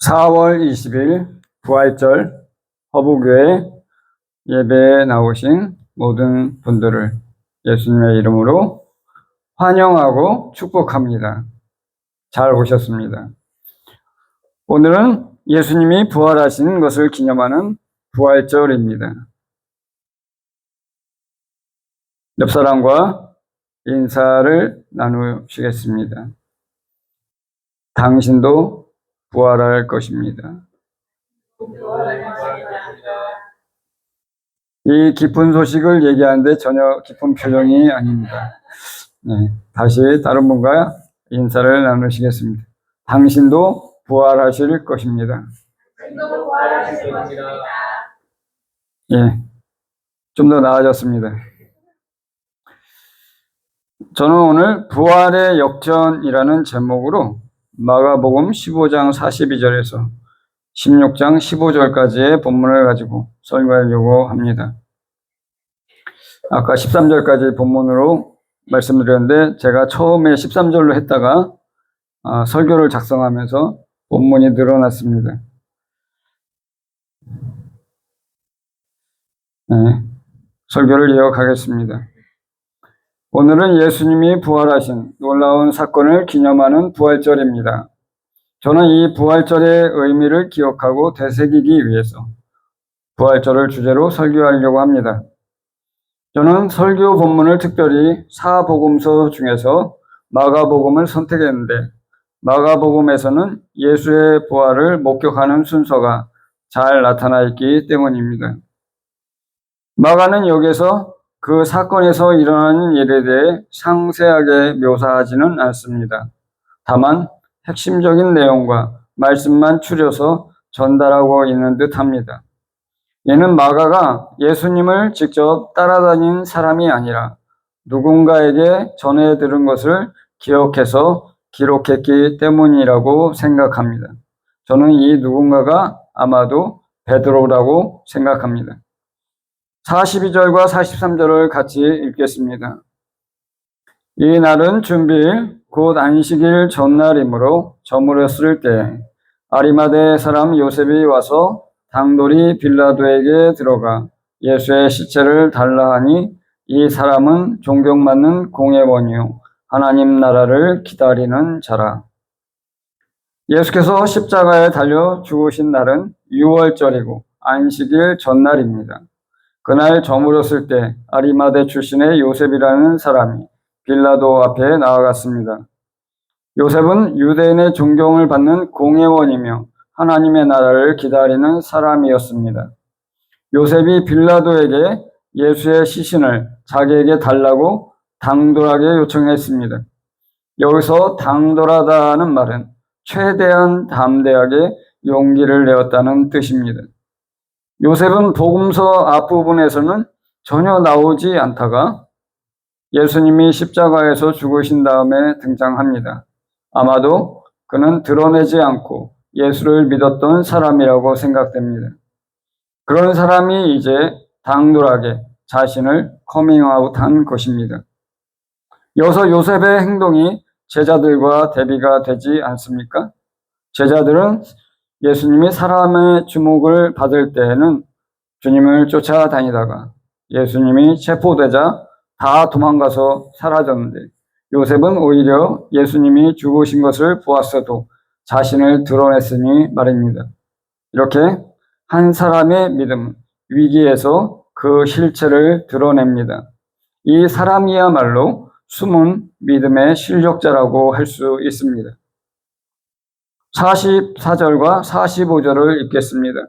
4월 20일 부활절 허부교회 예배에 나오신 모든 분들을 예수님의 이름으로 환영하고 축복합니다. 잘 오셨습니다. 오늘은 예수님이 부활하신 것을 기념하는 부활절입니다. 옆 사람과 인사를 나누시겠습니다. 당신도 부활할 것입니다. 이 기쁜 소식을 얘기하는데 전혀 기쁜 표정이 아닙니다. 네, 다시 다른 분과 인사를 나누시겠습니다. 당신도 부활하실 것입니다. 예, 좀 더 나아졌습니다. 저는 오늘 부활의 역전이라는 제목으로 마가복음 15장 42절에서 16장 15절까지의 본문을 가지고 설교하려고 합니다. 아까 13절까지 본문으로 말씀드렸는데 제가 처음에 13절로 했다가 설교를 작성하면서 본문이 늘어났습니다. 네, 설교를 이어가겠습니다. 오늘은 예수님이 부활하신 놀라운 사건을 기념하는 부활절입니다. 저는 이 부활절의 의미를 기억하고 되새기기 위해서 부활절을 주제로 설교하려고 합니다. 저는 설교 본문을 특별히 사복음서 중에서 마가복음을 선택했는데 마가복음에서는 예수의 부활을 목격하는 순서가 잘 나타나 있기 때문입니다. 마가는 여기서 그 사건에서 일어나는 일에 대해 상세하게 묘사하지는 않습니다. 다만 핵심적인 내용과 말씀만 추려서 전달하고 있는 듯합니다. 이는 마가가 예수님을 직접 따라다닌 사람이 아니라 누군가에게 전해 들은 것을 기억해서 기록했기 때문이라고 생각합니다. 저는 이 누군가가 아마도 베드로라고 생각합니다. 42절과 43절을 같이 읽겠습니다. 이 날은 준비일 곧 안식일 전날이므로 저물었을 때 아리마대 사람 요셉이 와서 당돌이 빌라도에게 들어가 예수의 시체를 달라 하니 이 사람은 존경받는 공회원이요 하나님 나라를 기다리는 자라. 예수께서 십자가에 달려 죽으신 날은 6월절이고 안식일 전날입니다. 그날 저물었을 때 아리마대 출신의 요셉이라는 사람이 빌라도 앞에 나아갔습니다. 요셉은 유대인의 존경을 받는 공회원이며 하나님의 나라를 기다리는 사람이었습니다. 요셉이 빌라도에게 예수의 시신을 자기에게 달라고 당돌하게 요청했습니다. 여기서 당돌하다는 말은 최대한 담대하게 용기를 내었다는 뜻입니다. 요셉은 복음서 앞부분에서는 전혀 나오지 않다가 예수님이 십자가에서 죽으신 다음에 등장합니다. 아마도 그는 드러내지 않고 예수를 믿었던 사람이라고 생각됩니다. 그런 사람이 이제 당돌하게 자신을 커밍아웃한 것입니다. 여기서 요셉의 행동이 제자들과 대비가 되지 않습니까? 제자들은 예수님이 사람의 주목을 받을 때에는 주님을 쫓아다니다가 예수님이 체포되자 다 도망가서 사라졌는데 요셉은 오히려 예수님이 죽으신 것을 보았어도 자신을 드러냈으니 말입니다. 이렇게 한 사람의 믿음은 위기에서 그 실체를 드러냅니다. 이 사람이야말로 숨은 믿음의 실력자라고 할 수 있습니다. 44절과 45절을 읽겠습니다.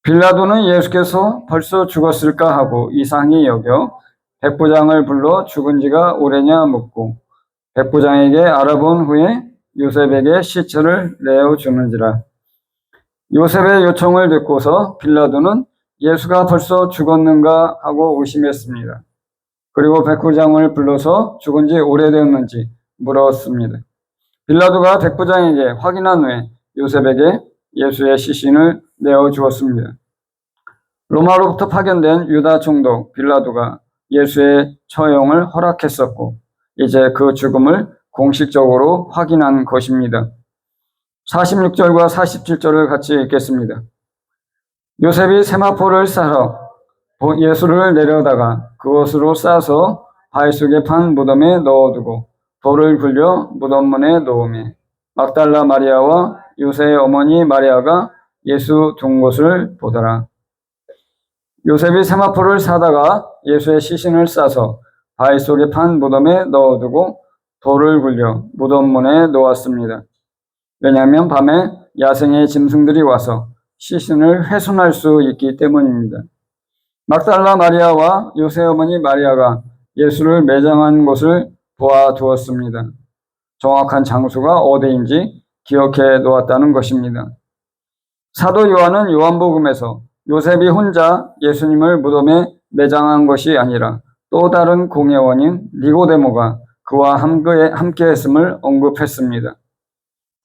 빌라도는 예수께서 벌써 죽었을까 하고 이상히 여겨 백부장을 불러 죽은 지가 오래냐 묻고 백부장에게 알아본 후에 요셉에게 시체를 내어주는지라. 요셉의 요청을 듣고서 빌라도는 예수가 벌써 죽었는가 하고 의심했습니다. 그리고 백부장을 불러서 죽은 지 오래되었는지 물었습니다. 빌라도가 백부장에게 확인한 후에 요셉에게 예수의 시신을 내어주었습니다. 로마로부터 파견된 유다 총독 빌라도가 예수의 처형을 허락했었고 이제 그 죽음을 공식적으로 확인한 것입니다. 46절과 47절을 같이 읽겠습니다. 요셉이 세마포를 사러 예수를 내려다가 그것으로 싸서 바위 속에 판 무덤에 넣어두고 돌을 굴려 무덤문에 놓으매 막달라 마리아와 요새의 어머니 마리아가 예수 둔 곳을 보더라. 요셉이 세마포를 사다가 예수의 시신을 싸서 바위 속에 판 무덤에 넣어두고 돌을 굴려 무덤문에 놓았습니다. 왜냐하면 밤에 야생의 짐승들이 와서 시신을 훼손할 수 있기 때문입니다. 막달라 마리아와 요새 어머니 마리아가 예수를 매장한 곳을 보아두었습니다. 정확한 장소가 어디인지 기억해 놓았다는 것입니다. 사도 요한은 요한복음에서 요셉이 혼자 예수님을 무덤에 매장한 것이 아니라 또 다른 공예원인 니고데모가 그와 함께 했음을 언급했습니다.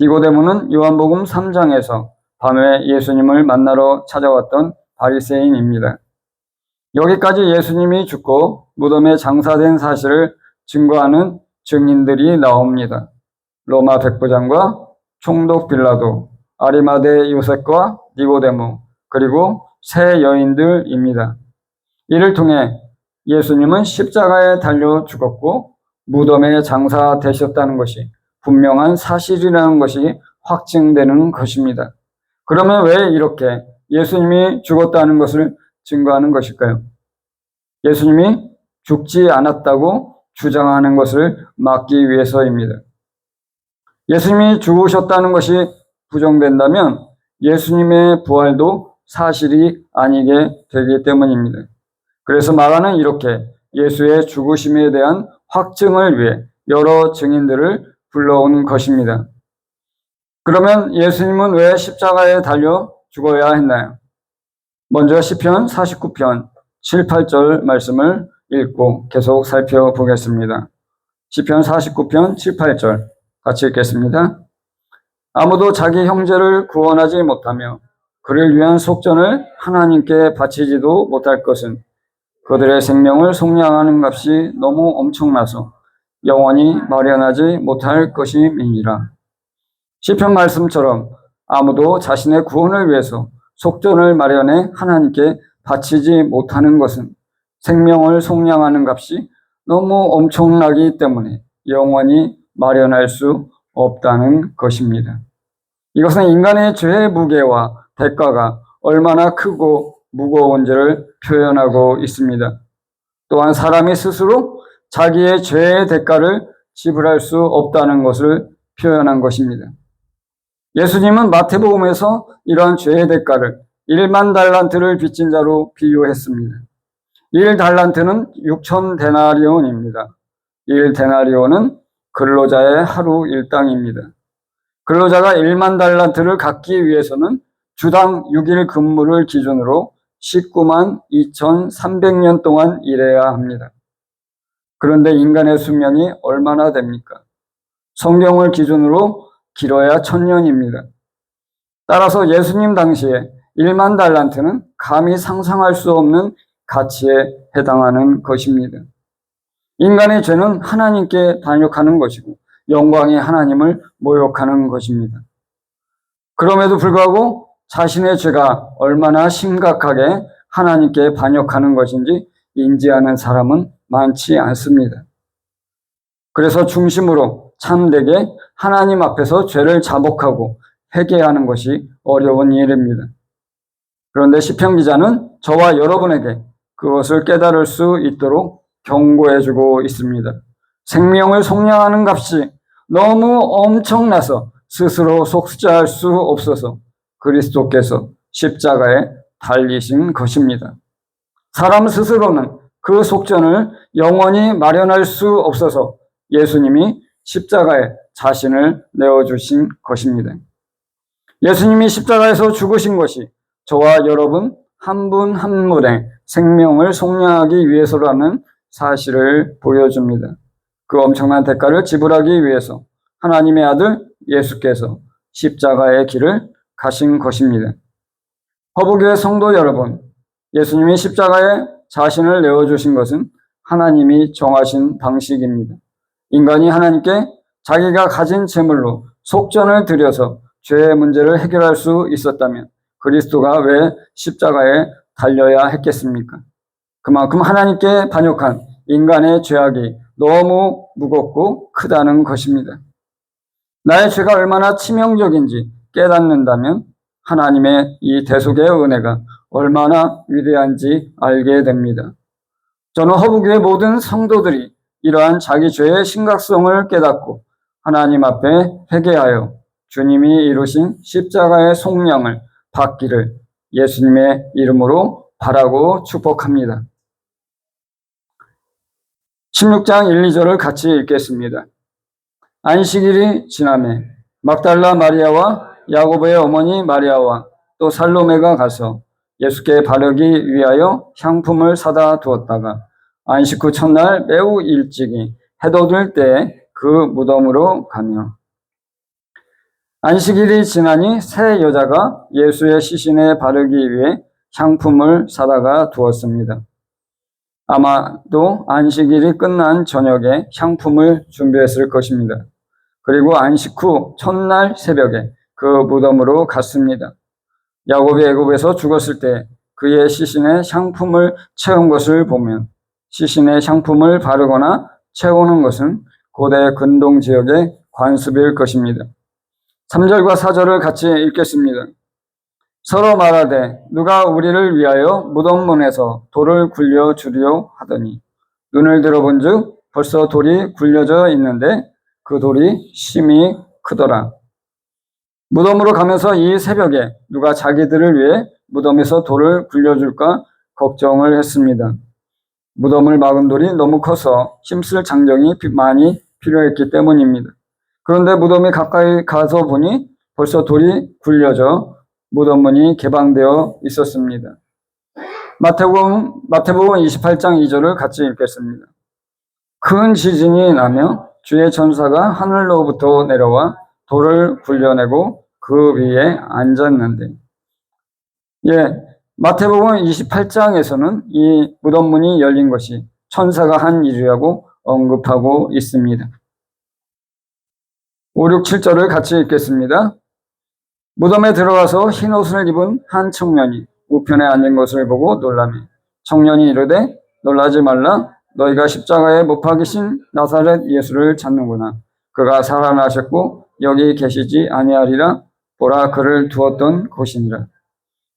니고데모는 요한복음 3장에서 밤에 예수님을 만나러 찾아왔던 바리새인입니다. 여기까지 예수님이 죽고 무덤에 장사된 사실을 증거하는 증인들이 나옵니다. 로마 백부장과 총독 빌라도, 아리마대 요셉과 니고데모, 그리고 세 여인들입니다. 이를 통해 예수님은 십자가에 달려 죽었고 무덤에 장사되셨다는 것이 분명한 사실이라는 것이 확증되는 것입니다. 그러면 왜 이렇게 예수님이 죽었다는 것을 증거하는 것일까요? 예수님이 죽지 않았다고 주장하는 것을 막기 위해서입니다. 예수님이 죽으셨다는 것이 부정된다면 예수님의 부활도 사실이 아니게 되기 때문입니다. 그래서 마가는 이렇게 예수의 죽으심에 대한 확증을 위해 여러 증인들을 불러온 것입니다. 그러면 예수님은 왜 십자가에 달려 죽어야 했나요? 먼저 시편 49편 7, 8절 말씀을 읽고 계속 살펴보겠습니다. 시편 49편 7, 8절 같이 읽겠습니다. 아무도 자기 형제를 구원하지 못하며 그를 위한 속전을 하나님께 바치지도 못할 것은 그들의 생명을 속량하는 값이 너무 엄청나서 영원히 마련하지 못할 것임이니라. 시편 말씀처럼 아무도 자신의 구원을 위해서 속전을 마련해 하나님께 바치지 못하는 것은 생명을 속량하는 값이 너무 엄청나기 때문에 영원히 마련할 수 없다는 것입니다. 이것은 인간의 죄의 무게와 대가가 얼마나 크고 무거운지를 표현하고 있습니다. 또한 사람이 스스로 자기의 죄의 대가를 지불할 수 없다는 것을 표현한 것입니다. 예수님은 마태복음에서 이러한 죄의 대가를 1만 달란트를 빚진 자로 비유했습니다. 1달란트는 6천 데나리온입니다. 1데나리온은 근로자의 하루 일당입니다. 근로자가 1만 달란트를 갚기 위해서는 주당 6일 근무를 기준으로 19만 2,300년 동안 일해야 합니다. 그런데 인간의 수명이 얼마나 됩니까? 성경을 기준으로 길어야 1000년입니다. 따라서 예수님 당시에 1만 달란트는 감히 상상할 수 없는 가치에 해당하는 것입니다. 인간의 죄는 하나님께 반역하는 것이고 영광의 하나님을 모욕하는 것입니다. 그럼에도 불구하고 자신의 죄가 얼마나 심각하게 하나님께 반역하는 것인지 인지하는 사람은 많지 않습니다. 그래서 중심으로 참되게 하나님 앞에서 죄를 자복하고 회개하는 것이 어려운 일입니다. 그런데 시편 기자는 저와 여러분에게 그것을 깨달을 수 있도록 경고해주고 있습니다. 생명을 속량하는 값이 너무 엄청나서 스스로 속죄할 수 없어서 그리스도께서 십자가에 달리신 것입니다. 사람 스스로는 그 속전을 영원히 마련할 수 없어서 예수님이 십자가에 자신을 내어주신 것입니다. 예수님이 십자가에서 죽으신 것이 저와 여러분 한 분 한 분의 생명을 속량하기 위해서라는 사실을 보여줍니다. 그 엄청난 대가를 지불하기 위해서 하나님의 아들 예수께서 십자가의 길을 가신 것입니다. 허브교회 성도 여러분, 예수님이 십자가에 자신을 내어주신 것은 하나님이 정하신 방식입니다. 인간이 하나님께 자기가 가진 재물로 속전을 드려서 죄의 문제를 해결할 수 있었다면 그리스도가 왜 십자가에 달려야 했겠습니까? 그만큼 하나님께 반역한 인간의 죄악이 너무 무겁고 크다는 것입니다. 나의 죄가 얼마나 치명적인지 깨닫는다면 하나님의 이 대속의 은혜가 얼마나 위대한지 알게 됩니다. 저는 허브교의 모든 성도들이 이러한 자기 죄의 심각성을 깨닫고 하나님 앞에 회개하여 주님이 이루신 십자가의 속량을 받기를 예수님의 이름으로 바라고 축복합니다. 16장 1, 2절을 같이 읽겠습니다. 안식일이 지나매 막달라 마리아와 야고보의 어머니 마리아와 또 살로메가 가서 예수께 바르기 위하여 향품을 사다 두었다가 안식 후 첫날 매우 일찍이 해돋을 때 그 무덤으로 가며 안식일이 지나니 세 여자가 예수의 시신에 바르기 위해 향품을 사다가 두었습니다. 아마도 안식일이 끝난 저녁에 향품을 준비했을 것입니다. 그리고 안식 후 첫날 새벽에 그 무덤으로 갔습니다. 야곱이 애굽에서 죽었을 때 그의 시신에 향품을 채운 것을 보면 시신에 향품을 바르거나 채우는 것은 고대 근동 지역의 관습일 것입니다. 3절과 4절을 같이 읽겠습니다. 서로 말하되 누가 우리를 위하여 무덤문에서 돌을 굴려 주리오 하더니 눈을 들어본즉 벌써 돌이 굴려져 있는데 그 돌이 심히 크더라. 무덤으로 가면서 이 새벽에 누가 자기들을 위해 무덤에서 돌을 굴려줄까 걱정을 했습니다. 무덤을 막은 돌이 너무 커서 힘쓸 장정이 많이 필요했기 때문입니다. 그런데 무덤에 가까이 가서 보니 벌써 돌이 굴려져 무덤문이 개방되어 있었습니다. 마태복음 28장 2절을 같이 읽겠습니다. 큰 지진이 나며 주의 천사가 하늘로부터 내려와 돌을 굴려내고 그 위에 앉았는데, 마태복음 28장에서는 이 무덤문이 열린 것이 천사가 한 일이라고 언급하고 있습니다. 5, 6, 7절을 같이 읽겠습니다. 무덤에 들어가서 흰 옷을 입은 한 청년이 우편에 앉은 것을 보고 놀라매 청년이 이르되 놀라지 말라. 너희가 십자가에 못 박이신 나사렛 예수를 찾는구나. 그가 살아나셨고 여기 계시지 아니하리라. 보라, 그를 두었던 곳이니라.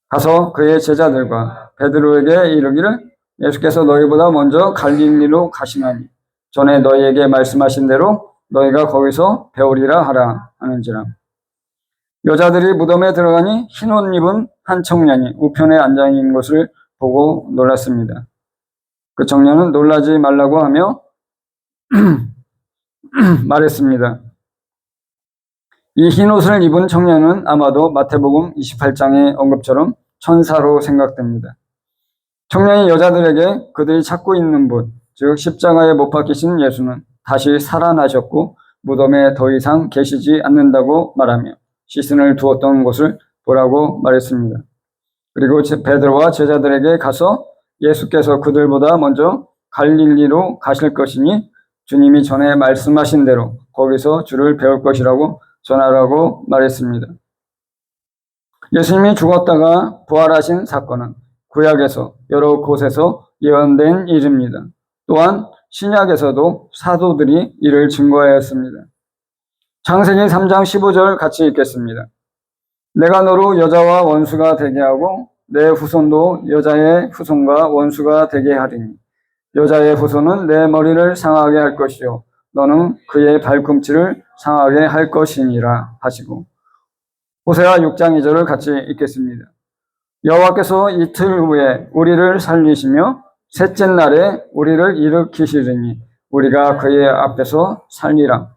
가서 그의 제자들과 베드로에게 이르기를 예수께서 너희보다 먼저 갈릴리로 가시나니 전에 너희에게 말씀하신 대로 너희가 거기서 배우리라 하라 하는지라. 여자들이 무덤에 들어가니 흰 옷 입은 한 청년이 우편에 앉아 있는 것을 보고 놀랐습니다. 그 청년은 놀라지 말라고 하며 말했습니다. 이 흰 옷을 입은 청년은 아마도 마태복음 28장의 언급처럼 천사로 생각됩니다. 청년이 여자들에게 그들이 찾고 있는 분, 즉 십자가에 못 박히신 예수는 다시 살아나셨고 무덤에 더 이상 계시지 않는다고 말하며 시신을 두었던 곳을 보라고 말했습니다. 그리고 베드로와 제자들에게 가서 예수께서 그들보다 먼저 갈릴리로 가실 것이니 주님이 전에 말씀하신 대로 거기서 주를 배울 것이라고 전하라고 말했습니다. 예수님이 죽었다가 부활하신 사건은 구약에서 여러 곳에서 예언된 일입니다. 또한 신약에서도 사도들이 이를 증거하였습니다. 창세기 3장 15절 같이 읽겠습니다. 내가 너로 여자와 원수가 되게 하고 내 후손도 여자의 후손과 원수가 되게 하리니 여자의 후손은 내 머리를 상하게 할 것이요 너는 그의 발꿈치를 상하게 할 것이니라 하시고, 호세아 6장 2절을 같이 읽겠습니다. 여호와께서 이틀 후에 우리를 살리시며 셋째 날에 우리를 일으키시리니 우리가 그의 앞에서 살리라.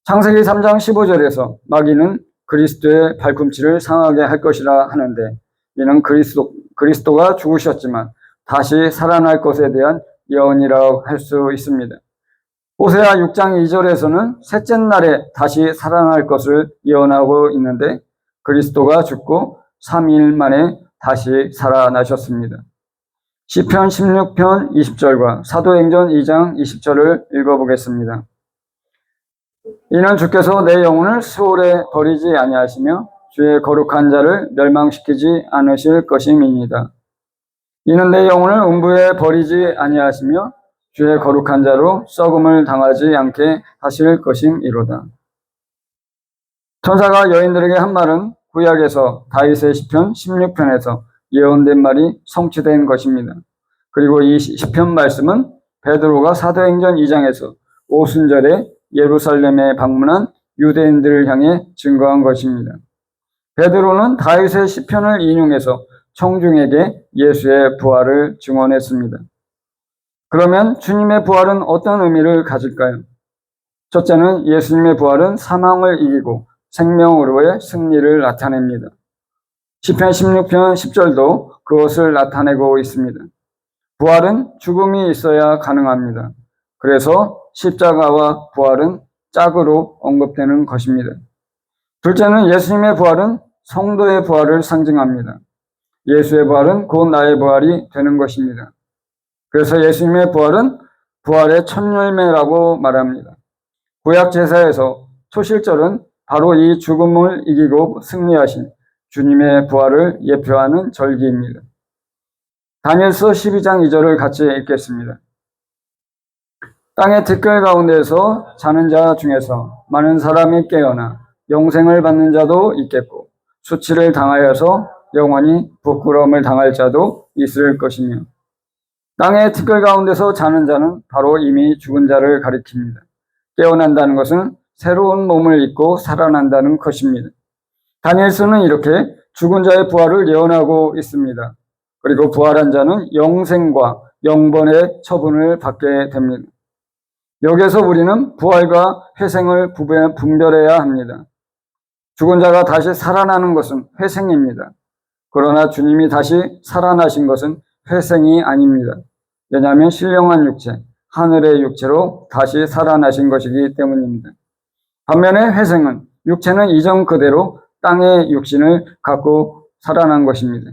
창세기 3장 15절에서 마귀는 그리스도의 발꿈치를 상하게 할 것이라 하는데 이는 그리스도가 죽으셨지만 다시 살아날 것에 대한 예언이라고 할 수 있습니다. 호세아 6장 2절에서는 셋째 날에 다시 살아날 것을 예언하고 있는데 그리스도가 죽고 3일 만에 다시 살아나셨습니다. 시편 16편 20절과 사도행전 2장 20절을 읽어보겠습니다. 이는 주께서 내 영혼을 수월에 버리지 아니하시며 주의 거룩한 자를 멸망시키지 않으실 것임이니이다. 이는 내 영혼을 음부에 버리지 아니하시며 주의 거룩한 자로 썩음을 당하지 않게 하실 것임이로다. 천사가 여인들에게 한 말은 구약에서 다윗의 시편 16편에서 예언된 말이 성취된 것입니다. 그리고 이 시편 말씀은 베드로가 사도행전 2장에서 오순절에 예루살렘에 방문한 유대인들을 향해 증거한 것입니다. 베드로는 다윗의 시편을 인용해서 청중에게 예수의 부활을 증언했습니다. 그러면 주님의 부활은 어떤 의미를 가질까요? 첫째는 예수님의 부활은 사망을 이기고 생명으로의 승리를 나타냅니다. 시편 16편 10절도 그것을 나타내고 있습니다. 부활은 죽음이 있어야 가능합니다. 그래서 십자가와 부활은 짝으로 언급되는 것입니다. 둘째는 예수님의 부활은 성도의 부활을 상징합니다. 예수의 부활은 곧 나의 부활이 되는 것입니다. 그래서 예수님의 부활은 부활의 첫 열매라고 말합니다. 구약 제사에서 초실절은 바로 이 죽음을 이기고 승리하신 주님의 부활을 예표하는 절기입니다. 다니엘서 12장 2절을 같이 읽겠습니다. 땅의 티끌 가운데서 자는 자 중에서 많은 사람이 깨어나 영생을 받는 자도 있겠고 수치를 당하여서 영원히 부끄러움을 당할 자도 있을 것이며, 땅의 티끌 가운데서 자는 자는 바로 이미 죽은 자를 가리킵니다. 깨어난다는 것은 새로운 몸을 입고 살아난다는 것입니다. 다니엘서는 이렇게 죽은 자의 부활을 예언하고 있습니다. 그리고 부활한 자는 영생과 영번의 처분을 받게 됩니다. 여기에서 우리는 부활과 회생을 분별해야 합니다. 죽은 자가 다시 살아나는 것은 회생입니다. 그러나 주님이 다시 살아나신 것은 회생이 아닙니다. 왜냐하면 신령한 육체, 하늘의 육체로 다시 살아나신 것이기 때문입니다. 반면에 회생은 육체는 이전 그대로 땅의 육신을 갖고 살아난 것입니다.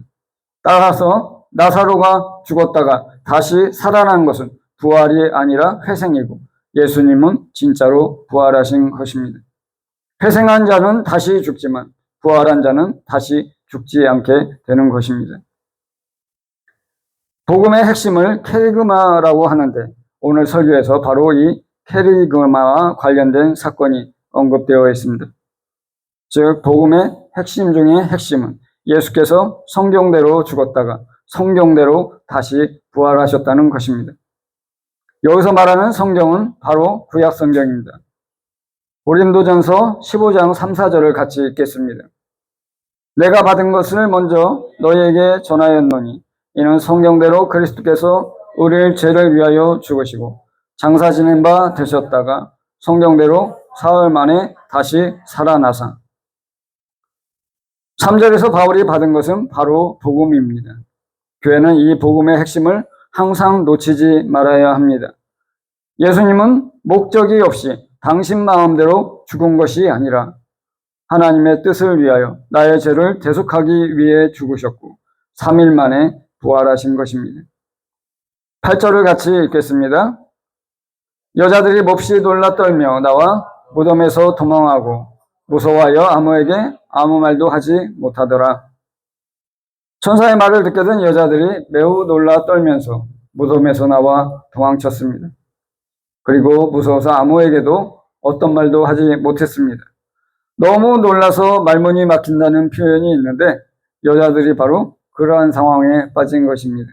따라서 나사로가 죽었다가 다시 살아난 것은 부활이 아니라 회생이고 예수님은 진짜로 부활하신 것입니다. 회생한 자는 다시 죽지만 부활한 자는 다시 죽지 않게 되는 것입니다. 복음의 핵심을 케리그마라고 하는데 오늘 설교에서 바로 이 케리그마와 관련된 사건이 언급되어 있습니다. 즉 복음의 핵심 중의 핵심은 예수께서 성경대로 죽었다가 성경대로 다시 부활하셨다는 것입니다. 여기서 말하는 성경은 바로 구약 성경입니다. 고린도전서 15장 3, 4절을 같이 읽겠습니다. 내가 받은 것을 먼저 너희에게 전하였노니 이는 성경대로 그리스도께서 우리를 죄를 위하여 죽으시고 장사 지낸 바 되셨다가 성경대로 사흘 만에 다시 살아나사. 3절에서 바울이 받은 것은 바로 복음입니다. 교회는 이 복음의 핵심을 항상 놓치지 말아야 합니다. 예수님은 목적이 없이 당신 마음대로 죽은 것이 아니라 하나님의 뜻을 위하여 나의 죄를 대속하기 위해 죽으셨고 3일 만에 부활하신 것입니다. 8절을 같이 읽겠습니다. 여자들이 몹시 놀라 떨며 나와 무덤에서 도망하고 무서워하여 아무에게 아무 말도 하지 못하더라. 천사의 말을 듣게 된 여자들이 매우 놀라 떨면서 무덤에서 나와 도망쳤습니다. 그리고 무서워서 아무에게도 어떤 말도 하지 못했습니다. 너무 놀라서 말문이 막힌다는 표현이 있는데 여자들이 바로 그러한 상황에 빠진 것입니다.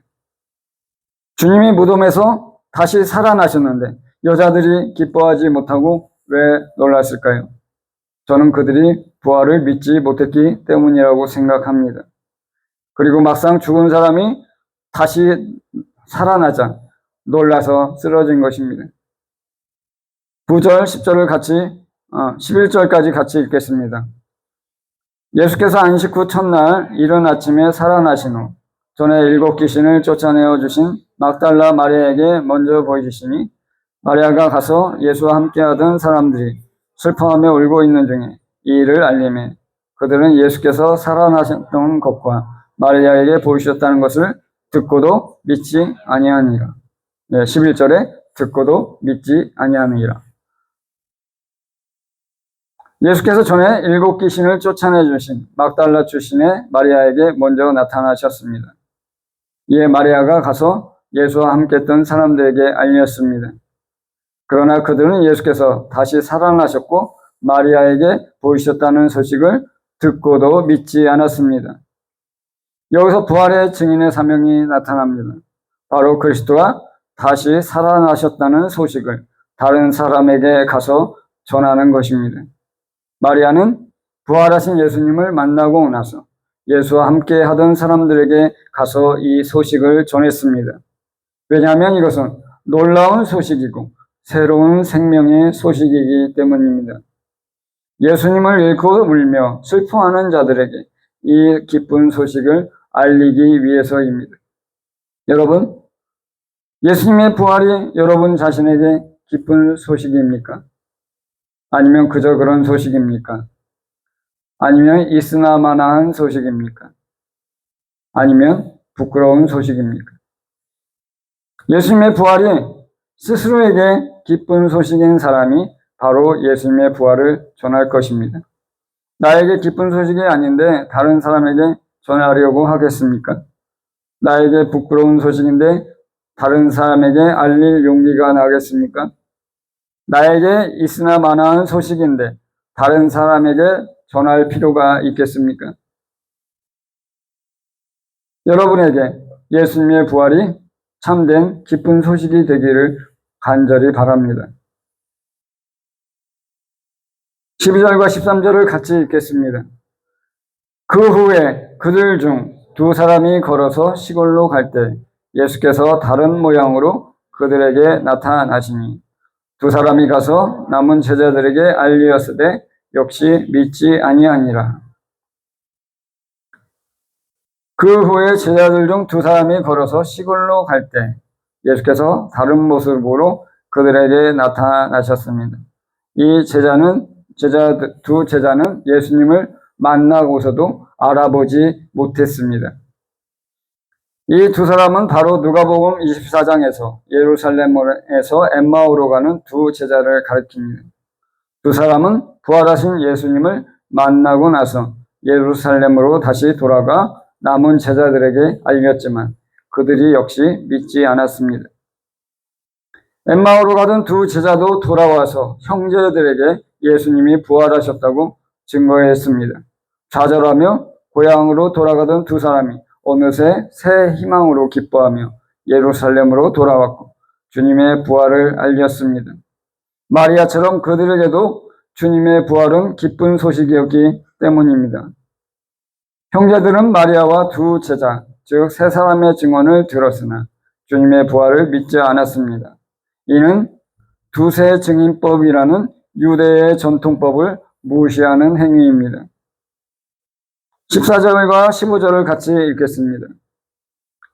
주님이 무덤에서 다시 살아나셨는데 여자들이 기뻐하지 못하고 왜 놀랐을까요? 저는 그들이 부활을 믿지 못했기 때문이라고 생각합니다. 그리고 막상 죽은 사람이 다시 살아나자 놀라서 쓰러진 것입니다. 9절, 10절을 같이 11절까지 같이 읽겠습니다. 예수께서 안식 후 첫날 이른 아침에 살아나신 후 전에 7 귀신을 쫓아내어 주신 막달라 마리아에게 먼저 보이시니 마리아가 가서 예수와 함께하던 사람들이 슬퍼하며 울고 있는 중에 이 일을 알리매 그들은 예수께서 살아나셨던 것과 마리아에게 보이셨다는 것을 듣고도 믿지 아니하니라. 11절에 듣고도 믿지 아니하니라. 예수께서 전에 7 귀신을 쫓아내 주신 막달라 출신의 마리아에게 먼저 나타나셨습니다. 이에 마리아가 가서 예수와 함께 했던 사람들에게 알렸습니다. 그러나 그들은 예수께서 다시 살아나셨고 마리아에게 보이셨다는 소식을 듣고도 믿지 않았습니다. 여기서 부활의 증인의 사명이 나타납니다. 바로 그리스도가 다시 살아나셨다는 소식을 다른 사람에게 가서 전하는 것입니다. 마리아는 부활하신 예수님을 만나고 나서 예수와 함께 하던 사람들에게 가서 이 소식을 전했습니다. 왜냐하면 이것은 놀라운 소식이고 새로운 생명의 소식이기 때문입니다. 예수님을 잃고 울며 슬퍼하는 자들에게 이 기쁜 소식을 알리기 위해서입니다. 여러분, 예수님의 부활이 여러분 자신에게 기쁜 소식입니까? 아니면 그저 그런 소식입니까? 아니면 있으나 마나한 소식입니까? 아니면 부끄러운 소식입니까? 예수님의 부활이 스스로에게 기쁜 소식인 사람이 바로 예수님의 부활을 전할 것입니다. 나에게 기쁜 소식이 아닌데 다른 사람에게 전하려고 하겠습니까? 나에게 부끄러운 소식인데 다른 사람에게 알릴 용기가 나겠습니까? 나에게 있으나 마나한 소식인데 다른 사람에게 전할 필요가 있겠습니까? 여러분에게 예수님의 부활이 참된 기쁜 소식이 되기를 간절히 바랍니다. 12절과 13절을 같이 읽겠습니다. 그 후에 그들 중 2 사람이 걸어서 시골로 갈 때 예수께서 다른 모양으로 그들에게 나타나시니 2 사람이 가서 남은 제자들에게 알리었으되 역시 믿지 아니하니라. 그 후에 제자들 중 2 사람이 걸어서 시골로 갈 때 예수께서 다른 모습으로 그들에게 나타나셨습니다. 이 2 제자는 예수님을 만나고서도 알아보지 못했습니다. 이 2 사람은 바로 누가복음 24장에서 예루살렘에서 엠마오로 가는 2 제자를 가리킵니다. 2 사람은 부활하신 예수님을 만나고 나서 예루살렘으로 다시 돌아가 남은 제자들에게 알렸지만 그들이 역시 믿지 않았습니다. 엠마오로 가던 2 제자도 돌아와서 형제들에게 예수님이 부활하셨다고 증거했습니다. 좌절하며 고향으로 돌아가던 2 사람이 어느새 새 희망으로 기뻐하며 예루살렘으로 돌아왔고 주님의 부활을 알렸습니다. 마리아처럼 그들에게도 주님의 부활은 기쁜 소식이었기 때문입니다. 형제들은 마리아와 2 제자, 즉 3 사람의 증언을 들었으나 주님의 부활을 믿지 않았습니다. 이는 두세 증인법이라는 유대의 전통법을 무시하는 행위입니다. 14절과 15절을 같이 읽겠습니다.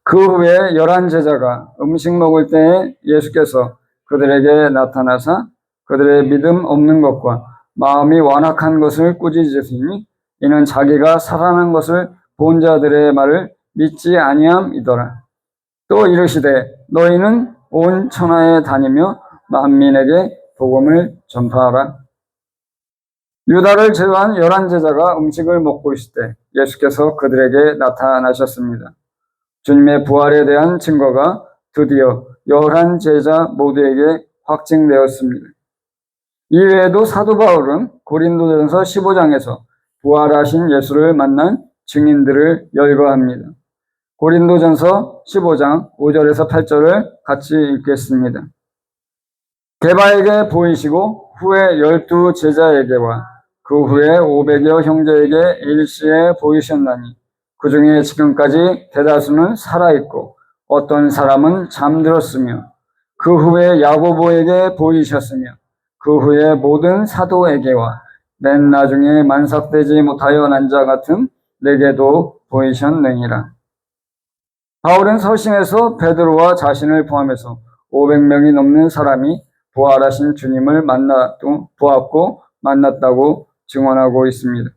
그 후에 11 제자가 음식 먹을 때에 예수께서 그들에게 나타나사 그들의 믿음 없는 것과 마음이 완악한 것을 꾸짖으시니 이는 자기가 살아난 것을 본 자들의 말을 믿지 아니함이더라. 또 이르시되 너희는 온 천하에 다니며 만민에게 복음을 전파하라. 유다를 제외한 11 제자가 음식을 먹고 있을 때 예수께서 그들에게 나타나셨습니다. 주님의 부활에 대한 증거가 드디어 11 제자 모두에게 확증되었습니다. 이외에도 사도 바울은 고린도전서 15장에서 부활하신 예수를 만난 증인들을 열거합니다. 고린도전서 15장 5절에서 8절을 같이 읽겠습니다. 게바에게 보이시고 후에 12 제자에게와 그 후에 500여 형제에게 일시에 보이셨나니 그 중에 지금까지 대다수는 살아있고 어떤 사람은 잠들었으며 그 후에 야고보에게 보이셨으며 그 후에 모든 사도에게와 맨 나중에 만삭되지 못하여 난 자 같은 내게도 보이셨느니라. 바울은 서신에서 베드로와 자신을 포함해서 500명이 넘는 사람이 부활하신 주님을 보았고 만났다고 증언하고 있습니다.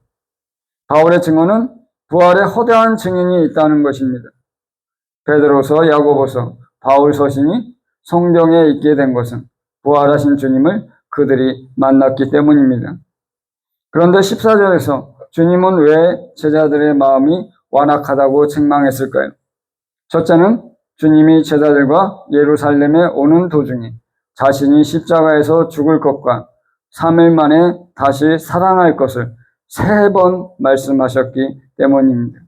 바울의 증언은 부활에 허다한 증인이 있다는 것입니다. 베드로서, 야고보서, 바울 서신이 성경에 있게 된 것은 부활하신 주님을 그들이 만났기 때문입니다. 그런데 14절에서 주님은 왜 제자들의 마음이 완악하다고 책망했을까요? 첫째는 주님이 제자들과 예루살렘에 오는 도중에 자신이 십자가에서 죽을 것과 3일 만에 다시 살아날 것을 3번 말씀하셨기 때문입니다.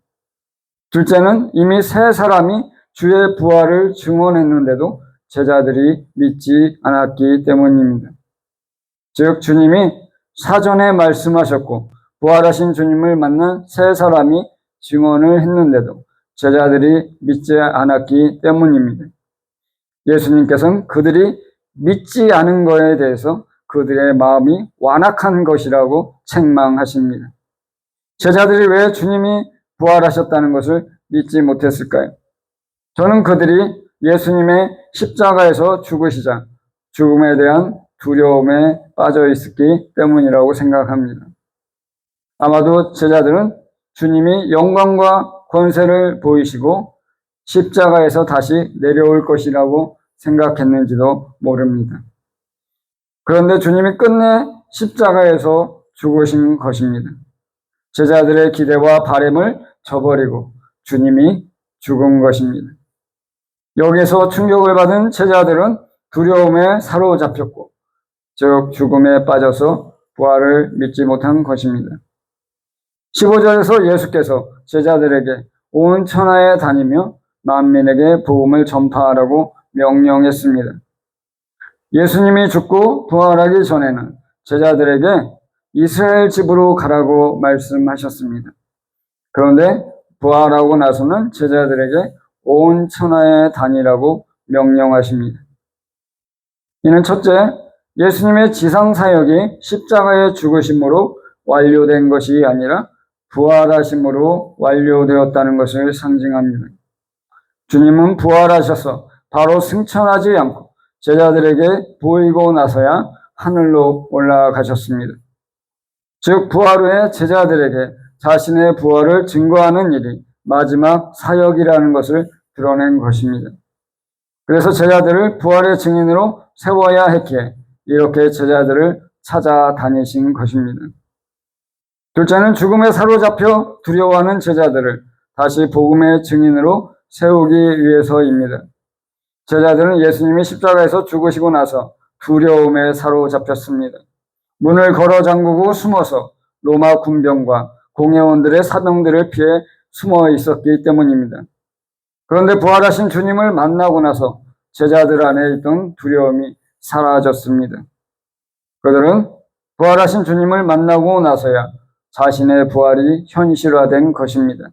둘째는 이미 3사람이 주의 부활을 증언했는데도 제자들이 믿지 않았기 때문입니다. 즉 주님이 사전에 말씀하셨고 부활하신 주님을 만난 3사람이 증언을 했는데도 제자들이 믿지 않았기 때문입니다. 예수님께서는 그들이 믿지 않은 것에 대해서 그들의 마음이 완악한 것이라고 책망하십니다. 제자들이 왜 주님이 부활하셨다는 것을 믿지 못했을까요? 저는 그들이 예수님의 십자가에서 죽으시자 죽음에 대한 두려움에 빠져 있었기 때문이라고 생각합니다. 아마도 제자들은 주님이 영광과 권세를 보이시고 십자가에서 다시 내려올 것이라고 생각했는지도 모릅니다. 그런데 주님이 끝내 십자가에서 죽으신 것입니다. 제자들의 기대와 바램을 저버리고 주님이 죽은 것입니다. 여기서 충격을 받은 제자들은 두려움에 사로잡혔고 즉 죽음에 빠져서 부활을 믿지 못한 것입니다. 15절에서 예수께서 제자들에게 온 천하에 다니며 만민에게 복음을 전파하라고 명령했습니다. 예수님이 죽고 부활하기 전에는 제자들에게 이스라엘 집으로 가라고 말씀하셨습니다. 그런데 부활하고 나서는 제자들에게 온 천하에 다니라고 명령하십니다. 이는 첫째, 예수님의 지상사역이 십자가의 죽으심으로 완료된 것이 아니라 부활하심으로 완료되었다는 것을 상징합니다. 주님은 부활하셔서 바로 승천하지 않고 제자들에게 보이고 나서야 하늘로 올라가셨습니다. 즉 부활 후에 제자들에게 자신의 부활을 증거하는 일이 마지막 사역이라는 것을 드러낸 것입니다. 그래서 제자들을 부활의 증인으로 세워야 했기에 이렇게 제자들을 찾아다니신 것입니다. 둘째는 죽음에 사로잡혀 두려워하는 제자들을 다시 복음의 증인으로 세우기 위해서입니다. 제자들은 예수님이 십자가에서 죽으시고 나서 두려움에 사로잡혔습니다. 문을 걸어 잠그고 숨어서 로마 군병과 공회원들의 사병들을 피해 숨어 있었기 때문입니다. 그런데 부활하신 주님을 만나고 나서 제자들 안에 있던 두려움이 사라졌습니다. 그들은 부활하신 주님을 만나고 나서야 자신의 부활이 현실화된 것입니다.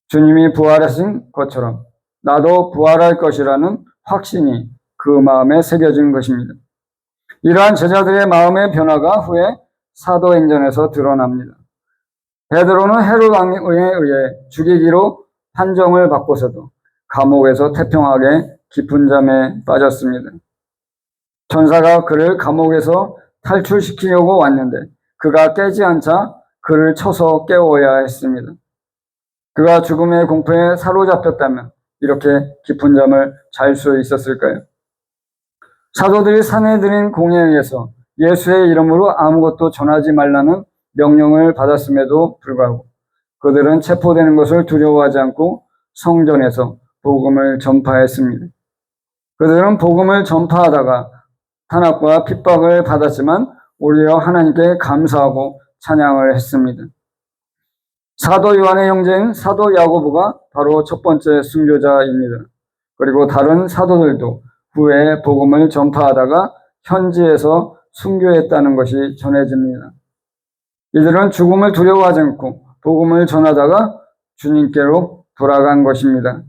주님이 부활하신 것처럼 나도 부활할 것이라는 확신이 그 마음에 새겨진 것입니다. 이러한 제자들의 마음의 변화가 후에 사도행전에서 드러납니다. 베드로는 헤롯 왕에 의해 죽이기로 판정을 받고서도 감옥에서 태평하게 깊은 잠에 빠졌습니다. 천사가 그를 감옥에서 탈출시키려고 왔는데 그가 깨지 않자 그를 쳐서 깨워야 했습니다. 그가 죽음의 공포에 사로잡혔다면 이렇게 깊은 잠을 잘 수 있었을까요? 사도들이 사내들인 공회에서 예수의 이름으로 아무것도 전하지 말라는 명령을 받았음에도 불구하고 그들은 체포되는 것을 두려워하지 않고 성전에서 복음을 전파했습니다. 그들은 복음을 전파하다가 탄압과 핍박을 받았지만 오히려 하나님께 감사하고 찬양을 했습니다. 사도 요한의 형제인 사도 야고보가 바로 첫 번째 순교자입니다. 그리고 다른 사도들도 후에 복음을 전파하다가 현지에서 순교했다는 것이 전해집니다. 이들은 죽음을 두려워하지 않고 복음을 전하다가 주님께로 돌아간 것입니다.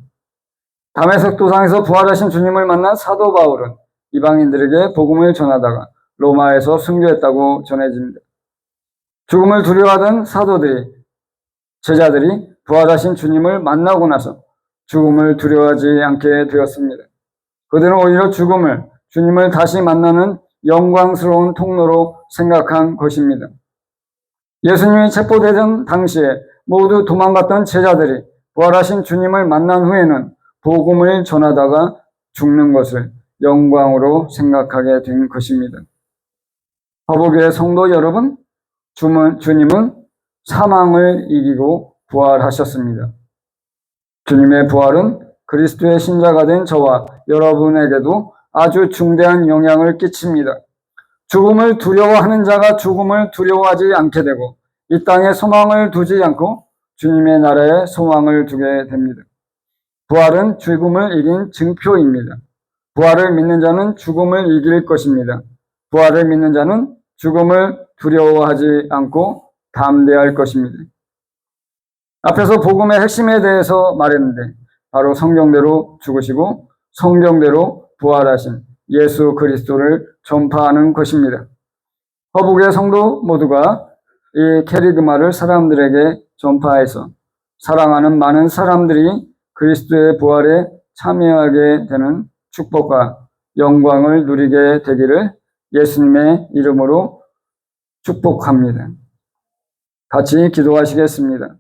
다메섹 도상에서 부활하신 주님을 만난 사도 바울은 이방인들에게 복음을 전하다가 로마에서 순교했다고 전해집니다. 죽음을 두려워하던 제자들이 부활하신 주님을 만나고 나서 죽음을 두려워하지 않게 되었습니다. 그들은 오히려 주님을 다시 만나는 영광스러운 통로로 생각한 것입니다. 예수님이 체포되던 당시에 모두 도망갔던 제자들이 부활하신 주님을 만난 후에는 복음을 전하다가 죽는 것을 영광으로 생각하게 된 것입니다. 허브교회 성도 여러분, 주님은 사망을 이기고 부활하셨습니다. 주님의 부활은 그리스도의 신자가 된 저와 여러분에게도 아주 중대한 영향을 끼칩니다. 죽음을 두려워하는 자가 죽음을 두려워하지 않게 되고 이 땅에 소망을 두지 않고 주님의 나라에 소망을 두게 됩니다. 부활은 죽음을 이긴 증표입니다. 부활을 믿는 자는 죽음을 이길 것입니다. 부활을 믿는 자는 죽음을 두려워하지 않고 담대할 것입니다. 앞에서 복음의 핵심에 대해서 말했는데 바로 성경대로 죽으시고 성경대로 부활하신 예수 그리스도를 전파하는 것입니다. 허북의 성도 모두가 이 캐리그마를 사람들에게 전파해서 사랑하는 많은 사람들이 그리스도의 부활에 참여하게 되는 축복과 영광을 누리게 되기를 예수님의 이름으로 축복합니다. 같이 기도하시겠습니다.